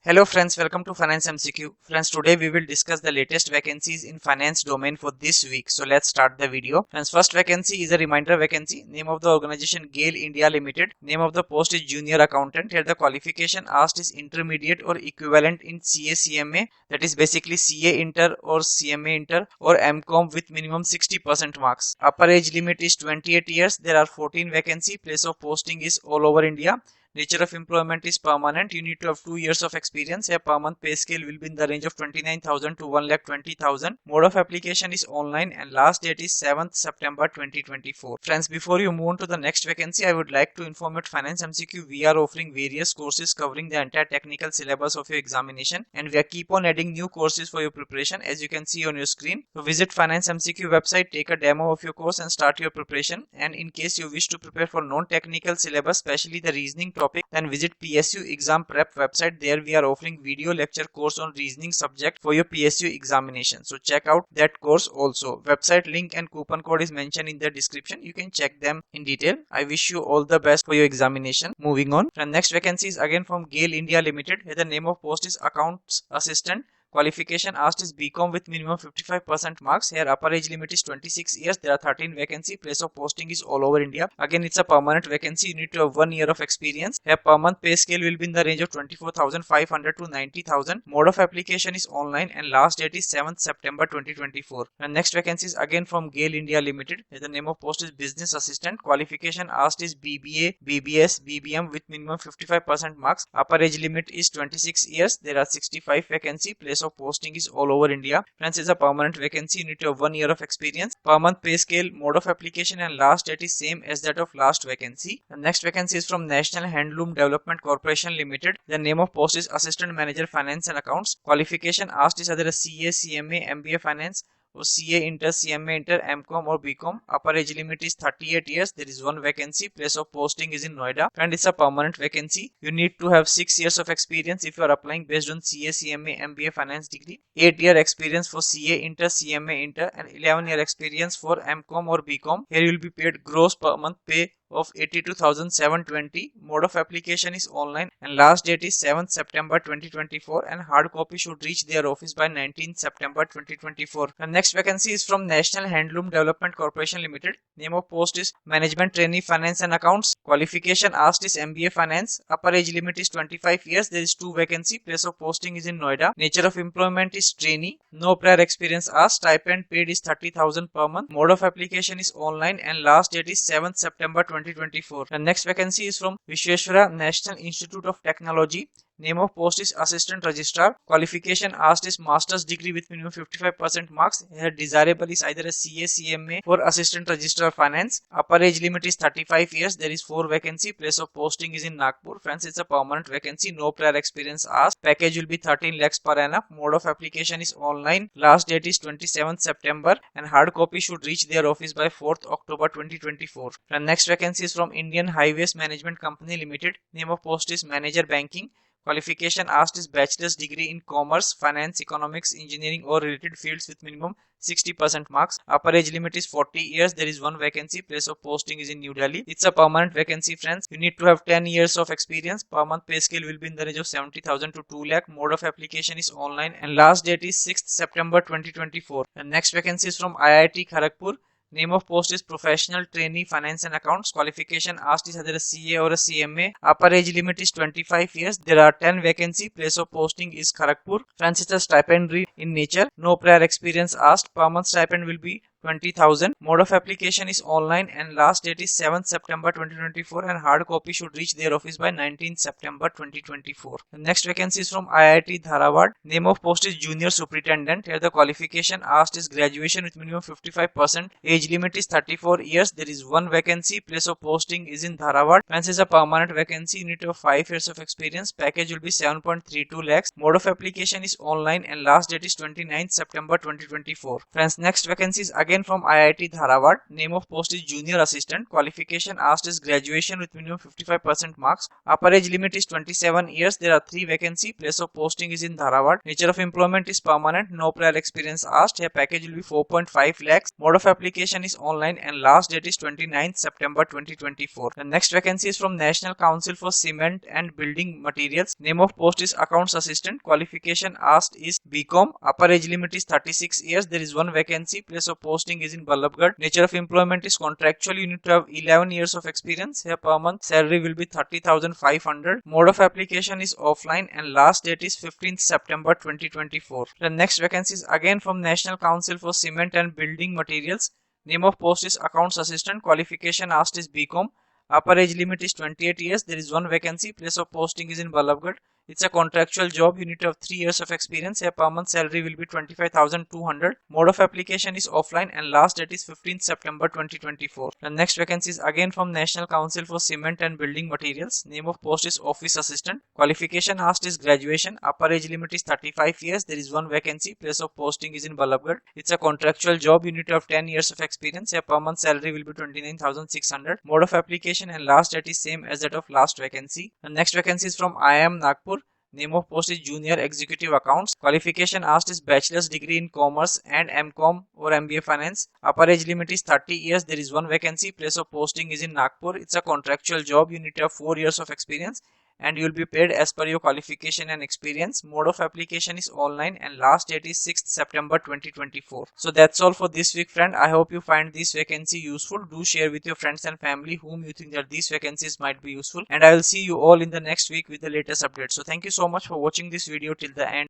Hello friends, welcome to Finance MCQ. Friends, today we will discuss the latest vacancies in finance domain for this week. So let's start the video. Friends, first vacancy is a reminder vacancy. Name of the organization GAIL India Limited. Name of the post is junior accountant. Here the qualification asked is intermediate or equivalent in CA CMA, that is basically CA Inter or CMA Inter or MCOM with minimum 60% marks. Upper age limit is 28 years. There are 14 vacancy. Place of posting is all over India. Nature of employment is permanent. You need to have 2 years of experience. A per month pay scale will be in the range of 29,000 to 1,20,000. Mode of application is online and last date is 7th September 2024. Friends, before you move on to the next vacancy, I would like to inform at Finance MCQ we are offering various courses covering the entire technical syllabus of your examination, and we are keep on adding new courses for your preparation as you can see on your screen. So visit Finance MCQ website, take a demo of your course and start your preparation. And in case you wish to prepare for non-technical syllabus, especially the reasoning topic, then visit PSU exam prep website. There we are offering video lecture course on reasoning subject for your PSU examination, so check out that course also. Website link and coupon code is mentioned in the description. You can check them in detail. I wish you all the best for your examination. Moving on, and next vacancy is again from GAIL India Limited. Here the name of post is accounts assistant. Qualification asked is BCom with minimum 55% marks. Here upper age limit is 26 years. There are 13 vacancy. Place of posting is all over India. Again, it's a permanent vacancy. You need to have 1 year of experience. Here per month pay scale will be in the range of 24,500 to 90,000. Mode of application is online and last date is 7th September 2024. And next vacancy is again from GAIL India Limited. Here the name of post is business assistant. Qualification asked is BBA, BBS, BBM with minimum 55% marks. Upper age limit is 26 years. There are 65 vacancy. Place of posting is all over India. Friends, is a permanent vacancy. You need to have 1 year of experience. Per month pay scale, mode of application and last date is same as that of last vacancy. The next vacancy is from National Handloom Development Corporation Limited. The name of post is assistant manager finance and accounts. Qualification asked is either a CA, CMA, MBA finance or CA Inter, CMA Inter, MCOM or BCom. Upper age limit is 38 years. There is 1 vacancy. Place of posting is in Noida and it's a permanent vacancy. You need to have 6 years of experience if you are applying based on CA, CMA, MBA finance degree. 8 year experience for CA Inter, CMA Inter and 11 year experience for MCOM or BCom. Here you will be paid gross per month pay of 82,720. Mode of application is online and last date is 7th September 2024 and hard copy should reach their office by 19th September 2024. The next vacancy is from National Handloom Development Corporation Limited. Name of post is management trainee finance and accounts. Qualification asked is MBA finance. Upper age limit is 25 years. There is 2 vacancy. Place of posting is in Noida. Nature of employment is trainee. No prior experience asked. Stipend paid is 30,000 per month. Mode of application is online and last date is 7th September 2024. The next vacancy is from Visvesvaraya National Institute of Technology. Name of post is assistant registrar. Qualification asked is master's degree with minimum 55% marks. Here desirable is either a CA, CMA for assistant registrar finance. Upper age limit is 35 years. There is 4 vacancy. Place of posting is in Nagpur. Friends, it's a permanent vacancy. No prior experience asked. Package will be 13 lakhs per annum. Mode of application is online. Last date is 27th September and hard copy should reach their office by 4th October 2024. The next vacancy is from Indian Highways Management Company Limited. Name of post is manager banking. Qualification asked is bachelor's degree in commerce, finance, economics, engineering or related fields with minimum 60% marks. Upper age limit is 40 years. There is 1 vacancy. Place of posting is in New Delhi. It's a permanent vacancy, friends. You need to have 10 years of experience. Per month pay scale will be in the range of 70,000 to 2 lakh. Mode of application is online and last date is 6th September 2024. The next vacancy is from IIT Kharagpur. Name of post is professional trainee finance and accounts. Qualification asked is either a CA or a CMA. Upper age limit is 25 years. There are 10 vacancy. Place of posting is Kharagpur. Friends, it's a stipendary in nature. No prior experience asked. Per month stipend will be 20,000. Mode of application is online and last date is 7th September 2024 and hard copy should reach their office by 19th September 2024. The next vacancy is from IIT Dharwad. Name of post is junior superintendent. Here the qualification asked is graduation with minimum 55%. Age limit is 34 years. There is 1 vacancy. Place of posting is in Dharwad. Friends, is a permanent vacancy. You need to have 5 years of experience. Package will be 7.32 lakhs. Mode of application is online and last date is 29th September 2024. Friends, next vacancy is again again from IIT Dharwad. Name of post is junior assistant. Qualification asked is graduation with minimum 55% marks. Upper age limit is 27 years. There are 3 vacancy. Place of posting is in Dharwad. Nature of employment is permanent. No prior experience asked. Here package will be 4.5 lakhs. Mode of application is online and last date is 29th September 2024. The next vacancy is from National Council for Cement and Building Materials. Name of post is accounts assistant. Qualification asked is BCom. Upper age limit is 36 years. There is 1 vacancy. Place of posting is in Ballabgarh. Nature of employment is contractual. You need to have 11 years of experience. Here per month salary will be 30,500. Mode of application is offline and last date is 15th September 2024. The next vacancy is again from National Council for Cement and Building Materials. Name of post is accounts assistant. Qualification asked is BCom. Upper age limit is 28 years. There is 1 vacancy. Place of posting is in Ballabgarh. It's a contractual job. You need to have 3 years of experience. Here per month salary will be 25,200. Mode of application is offline and last date is 15th September 2024. The next vacancy is again from National Council for Cement and Building Materials. Name of post is office assistant. Qualification asked is graduation. Upper age limit is 35 years. There is 1 vacancy. Place of posting is in Ballabgarh. It's a contractual job. You need to have 10 years of experience. Here per month salary will be 29,600. Mode of application and last date is same as that of last vacancy. The next vacancy is from IIM Nagpur. Name of post is Junior Executive Accounts. Qualification asked is Bachelor's degree in Commerce and MCom or MBA Finance. Upper age limit is 30 years. There is 1 vacancy. Place of posting is in Nagpur. It's a contractual job. You need to have 4 years of experience and you will be paid as per your qualification and experience. Mode of application is online and last date is 6th September 2024. So that's all for this week, friend. I hope you find this vacancy useful. Do share with your friends and family whom you think that these vacancies might be useful, and I will see you all in the next week with the latest updates. So thank you so much for watching this video till the end.